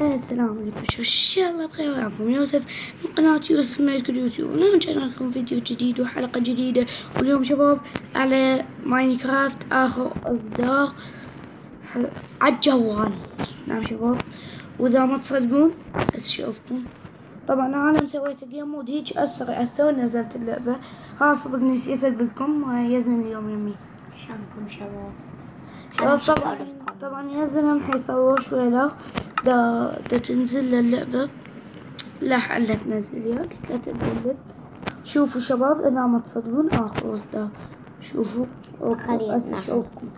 السلام عليكم، ان شاء الله بخير. وياكم يوسف من قناة يوسف ملك اليوتيوب. اليوم جاينا لكم فيديو جديد وحلقة جديدة. واليوم شباب على ماينكرافت اخر اصدار عالجوال. نعم شباب، واذا ما تصدقون بس شوفكم. طبعا انا مسويت جيم مود هيج اسرع تو نزلت اللعبة. ها صدق نسيت اقول لكم ما يزن اليوم يمي. شلونكم شباب؟ شباب طبعا يزن حيصور شوي له دا تنزل اللعبة. لا حلت نزل ياك لا تنزل. شوفوا شباب اذا ما تصدقون اخر اصدار. شوفوا هسه شوفكم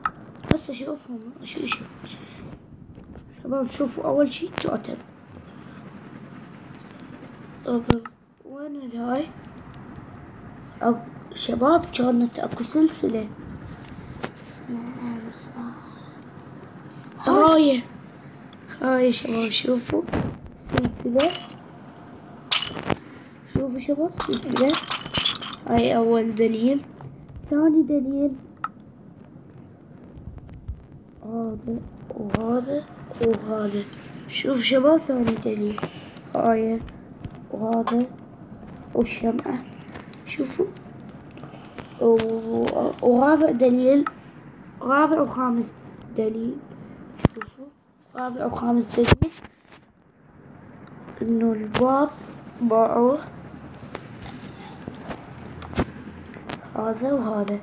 هسه شوفهم شو شباب. شوفوا اول شي توتل وين الهاي شباب. كانت اكو سلسلة هاي شباب. شوفوا سلسلة. شوفوا شباب سلسلة. هاي اول دليل. ثاني دليل هذا وهذا وهذا. شوف شباب ثاني دليل هاي وهذا والشمعة. شوفوا ورابع دليل، رابع وخامس دليل. شوفوا رابع وخامس دليل انه الباب باعوه هذا وهذا.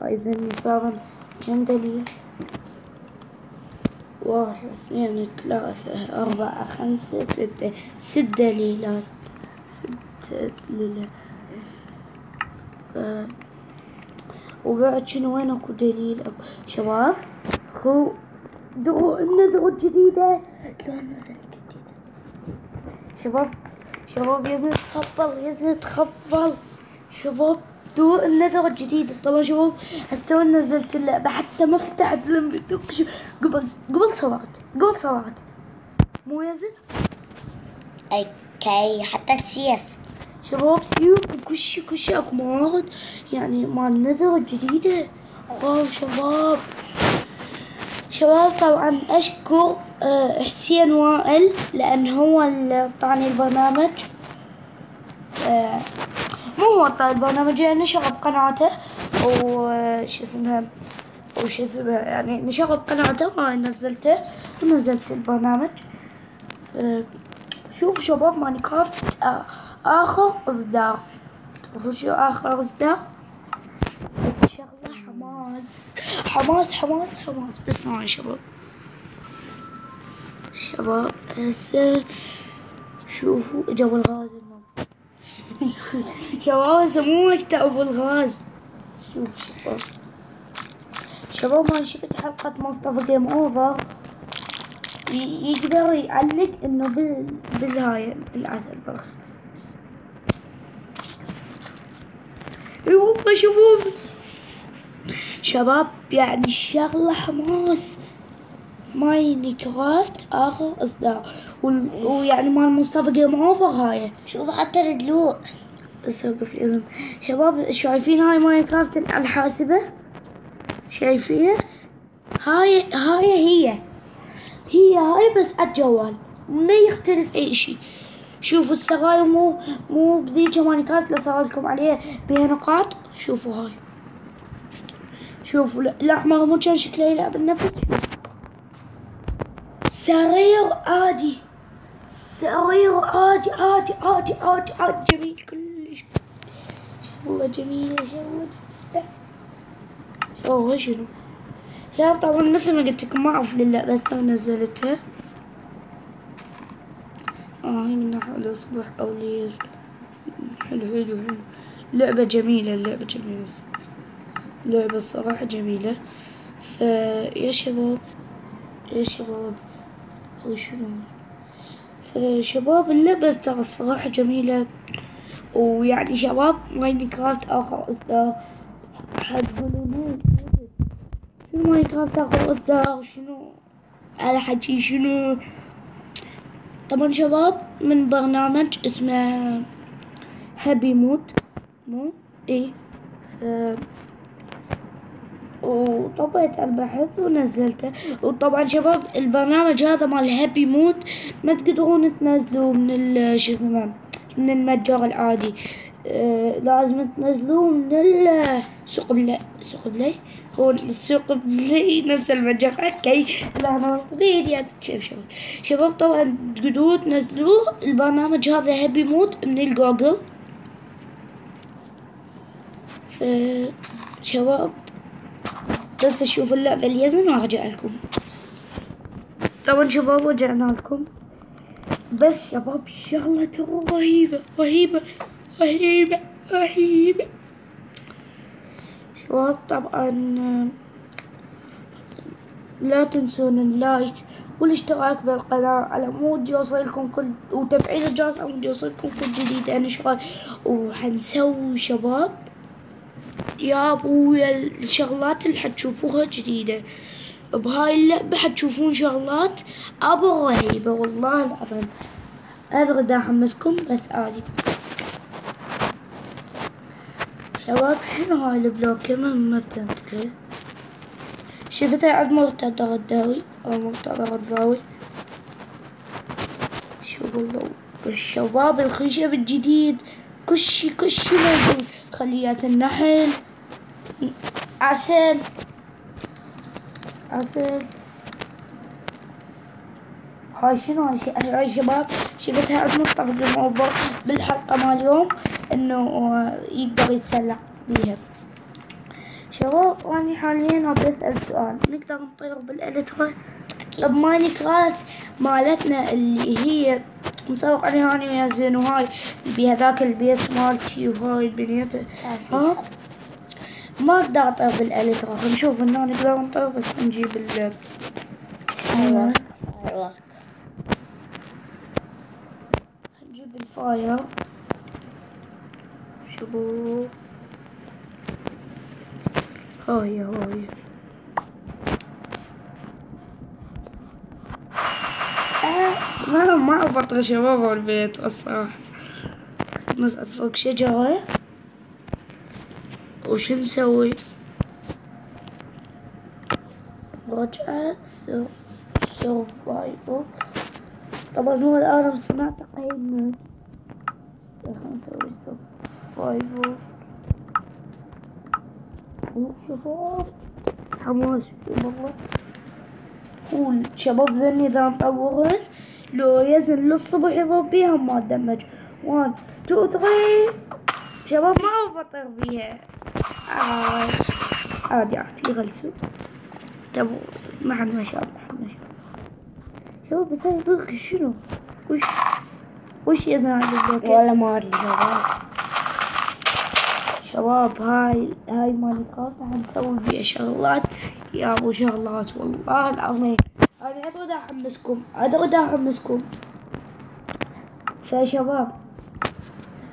فاذا صار كم دليل؟ 1 2 3 4 5 6 دليلات. 6 دليلات. وبعد شنو وين اكو دليل شباب؟ خو النذر الجديدة. شباب يزن تخبل شباب. النذر الجديدة. طبعا شباب هسه نزلت اللعبة حتى ما فتحت قبل صورت مو يزن. اوكي حطيت سيف شباب سيوف وكل شي اكو موارد يعني مال النذر الجديدة. واو شباب طبعا اشكر حسين وائل لان هو اللي طاني البرنامج. مو هو طاني البرنامج يعني نشر بقناته وش اسمها يعني نشر بقناته ونزلته ونزلت البرنامج. شوفوا شباب ماينكرافت اخر اصدار. تعرفوا شو اخر اصدار؟ شغله حماس. بس هاي شباب هسه شوفوا اجا بالغاز المهم. شباب هسه مو مكتئب بالغاز. شباب ما شفت حلقة مصطفى جيم اوفر يقدر يعلق انه بالهاي العسل بس. اي والله شباب يعني الشغلة حماس. ماينكرافت اخر اصدار ويعني مال مصطفى جيم اوفر هاي. شوف حتى الدلوع بس اوقف لازم. شباب شايفين هاي ماينكرافت على الحاسبة؟ شايفينها؟ هاي هاي بس عالجوال ما يختلف اي شي. شوفوا السراير مو بذيك ماينكرافت اللي صار لكم عليها بها نقاط. شوفوا هاي. شوفوا الاحمر مو كان شكله يلعب النفس. سراير عادي جميل كلش. شغلة جميلة. شنو شباب طبعا مثل ما قلت لكم ما اعرف للعبة بس تو نزلتها. هاي من ناحية الصبح او ليل. حلو. لعبة جميلة لعبة الصراحة جميلة. يا شباب هو شنو فشباب اللعبة ترى الصراحة جميلة. ويعني شباب ماينكرافت اخر اصدار حتقولون شنو ماينكرافت اخر اصدار شنو على حكي شنو. طبعا شباب من برنامج اسمه هابي مود مو اي وطبيت البحث ونزلته. وطبعا شباب البرنامج هذا مال هابي مود ما تقدرون تنزلوه من شو اسمه من المتجر العادي. لازم تنزلوه من سوق بلاي. هو السوق بلاي نفس المتجر. اوكي لا انا بيدي شباب طبعا تقدرون تنزلوه البرنامج هذا هابي مود من الجوجل. شباب بس اشوف اللعبة اليزن وارجع لكم. طبعا شباب رجعنا لكم. بس شباب شغلة رهيبة رهيبة رهيبة رهيبة. شباب طبعا لا تنسون اللايك والاشتراك بالقناة على مود يوصلكم وتفعيل الجرس على مود يوصلكم كل جديد انشره. وحنسوي شباب يا ابويا الشغلات اللي حتشوفوها جديدة بهاي اللعبة. حتشوفون شغلات ابو رهيبة والله العظيم. ادري دا احمسكم بس عادي. شباب شنو هاي البلوك كمان ما فهمت ليه. شفتها عند مرتضى غداوي او مرتضى غداوي. شو والله الشباب الخشب الجديد كل شي موجود. خليات النحل عسل هاي شنو هاي شباب شفتها عند مصطفى بالحلقة مال اليوم انه يقدر يتسلق بيها. شباب اني حاليا بسأل سؤال نقدر نطير بالالترا بماينكرافت مالتنا اللي هي مسوق عليها اني ويا زين وهاي بهذاك البيت مالتي وهاي البنيت ها ما اقدر اطير بالالترا. نشوف انه نقدر نطير بس نجيب نجيب الفاير. شباب هاي ما أبطل شباب البيت الصراحة. نصعد فوق شجرة وش نسوي؟ رجعة سرفايفل. طبعا هو الآن سمعت تقييم خلنا نسوي سرفايفل. شباب حماس والله فول. شباب ذني إذا مطورن لو يزن للصبح يضرب بيها ما تدمج. 1 2 3 شباب ما أبطر بيها عادي يغلسوا. تبو ما حد ما شاء الله شباب بس هاي بغي شنو وش يزن على البلوك ولا ما ادري شباب هاي ماينكرافت حنسوي فيها شغلات يا ابو شغلات والله العظيم. انا ادري احمسكم فشباب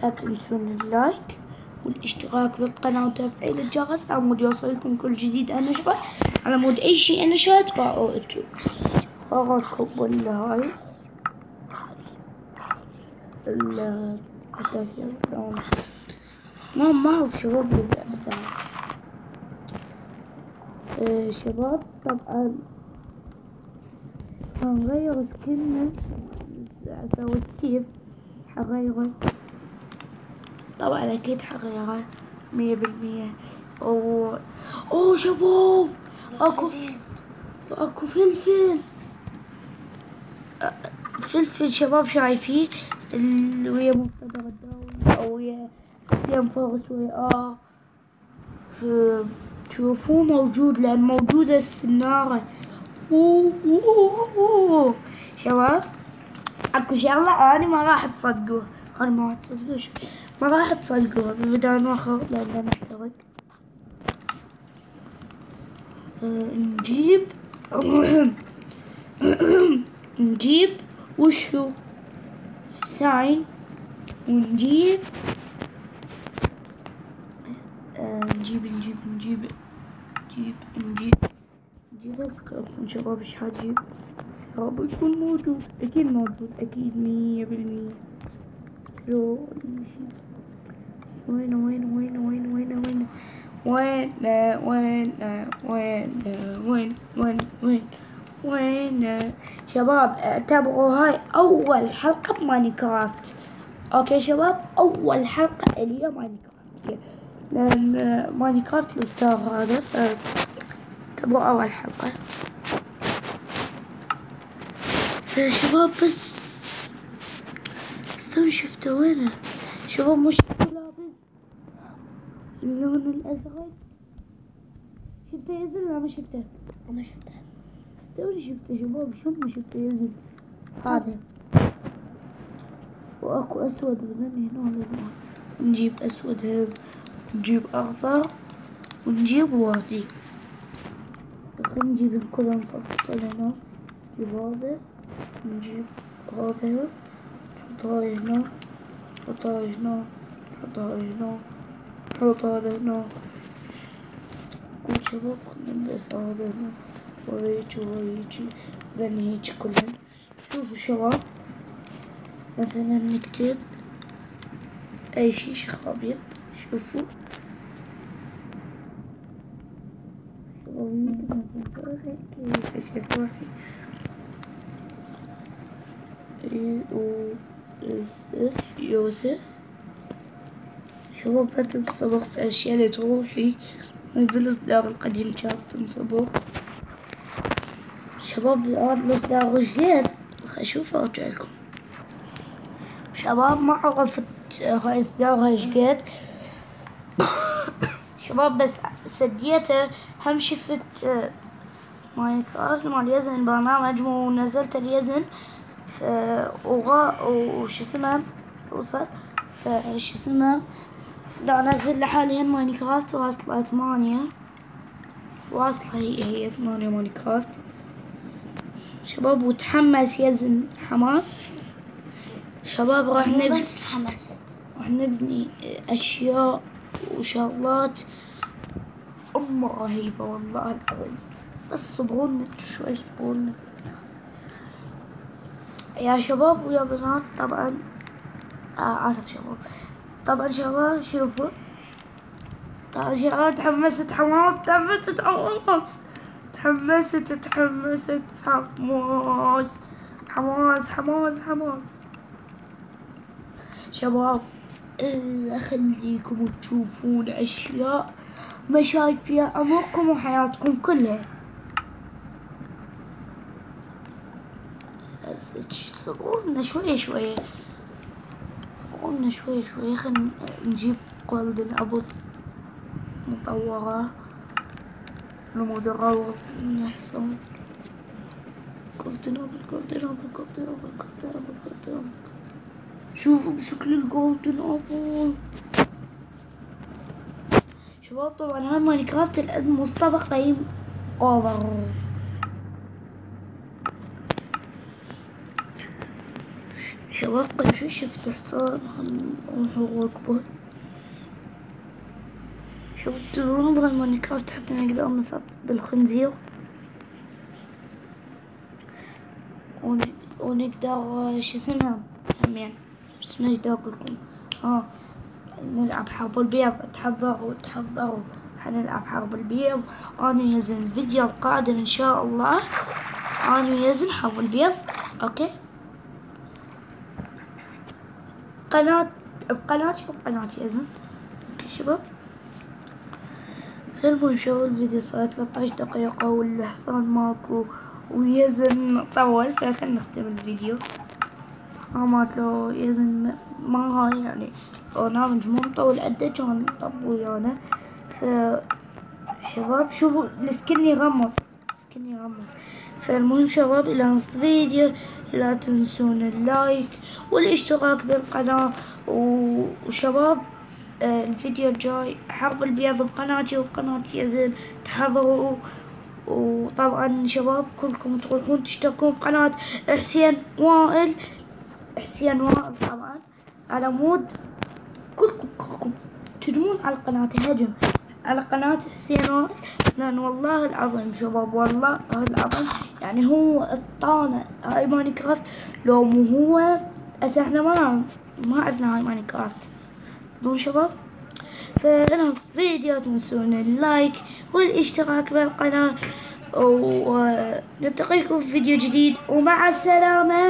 لا تنسون اللايك والاشتراك بالقناة وتفعيل الجرس على مود يوصلكم كل جديد انشره. على مود اي شيء انشره تبقوا انتو خرجكم ولا هاي ما اعرف شباب باللعبة. شباب طبعا هنغير سكننا اسوي ستيف حغيره. طبعا اكيد حغيره 100%. اوه شباب اكو فلفل شباب شايفين اللي ويا مرتضى غداوي او ويا سيام فارس ويا تشوفوه موجود لان موجودة السنارة. شباب اكو شغلة اني ما راح تصدقوها. ما راح تصدقوها ببداية نوخر لان محترق. نجيب وشو ساين ونجيب نجيب اذكركم شباب ايش حجيب. سراب يكون موجود اكيد 100%. لو وين وين شباب اعتبروا هاي أول حلقة بماينكرافت. أوكي شباب، أول حلقة إلي ماينكرافت، لأن ماينكرافت الإصدار هذا، فاعتبروا أول حلقة. فشباب بس استنوا، شفتوا وينه شباب؟ مش لابس اللون الأزرق؟ شفته ينزل ولا ما شفته؟ ما شفته. توني شفته شباب، شو ما شفته ينزل هذا. واكو اسود من هنا. نجيب اسود هم، نجيب اخضر، ونجيب وردي. الحين نجيب الكل نصفط هنا. نجيب هذا، نجيب هذا، نحط هاي هنا، نحط هاي هنا، نحط هاي هنا، نحط هذا هنا. شباب خلنا نلبس هذا هنا، وهيجي وهيجي، بعدين هيجي كلهن. شوفوا شباب، مثلا نكتب اي شي خابط. شوفوا يوسف. شباب لا تنصبغ في اشياء اللي تروحي بالاصدار القديم كانت تنصبغ. شباب هذا الاصدار جديد، اشوفه وارجع لكم. شباب ما عرفت هاي الاصدار جديد شباب، بس سديته. هم شفت ماينكرافت مال يزن برنامج، ونزلت اليزن وش اسمه وصل. فش اسمه دا انزل حاليا ماينكرافت واصلة 8، واصلة هي 8 ماينكرافت شباب. وتحمس يزن حماس شباب. راح نبني، بس تحمست، راح نبني اشياء وشغلات رهيبة والله العظيم. بس صبرونا شوي، صبرونا يا شباب ويا بنات. طبعا آسف شباب. طبعا شباب شوفوا، طبعا شباب تحمست حماس، تحمست حماس، تحمست تحمست حماس، حماس حماس حماس شباب. أخليكم تشوفون أشياء ما شايف فيها عمركم وحياتكم كلها. صبرونا شوية شوية، صبرونا شوية شوية. خلينا نجيب جولدن أبل مطورة لمدرة يحصل. جولدن أبل، جولدن أبل، جولدن أبل، جولدن أبل، جولدن أبل. شوفوا بشكل الجولدن أبل شباب. طبعا هاي ماينكرافت مصطفى قيم اوفر. شباب قبل شوي شفت حصان، نروح نركبه. شباب تدرون بهاي ماينكرافت حتى نقدر نصطاد بالخنزير، ونقدر شو اسمه همين، شو اسمه ايش اقولكم، نلعب حرب البيض. تحضروا حنلعب حرب البيض انا ويزن. الفيديو القادم ان شاء الله انا ويزن حرب البيض. اوكي، بقناة يزن. اوكي شباب. المهم شباب الفيديو صار 13 دقيقة والحصان ماكو ويزن طول، فخلنا نختم الفيديو. مات لو يزن ما هاي يعني برنامج مو مطول قده كان طب ويانا. شباب شوفوا السكن يغمض، السكن يغمض. فالمهم شباب الى نص فيديو لا تنسون اللايك والاشتراك بالقناة. وشباب الفيديو الجاي حرب البيض بقناتي وبقناة يزن، تحضروا. وطبعا شباب كلكم تروحون تشتركون بقناة حسين وائل، حسين وائل طبعا على مود. كلكم تجون على القناة، هجم على قناة حسين وائل، لأن والله العظيم شباب والله العظيم يعني هو اعطانا هاي ماينكرافت. لو مو هو هسه احنا ما عندنا هاي ماينكرافت. تدرون شباب فإنه فيديو تنسون اللايك والاشتراك بالقناة، ونلتقيكم في فيديو جديد، ومع السلامة.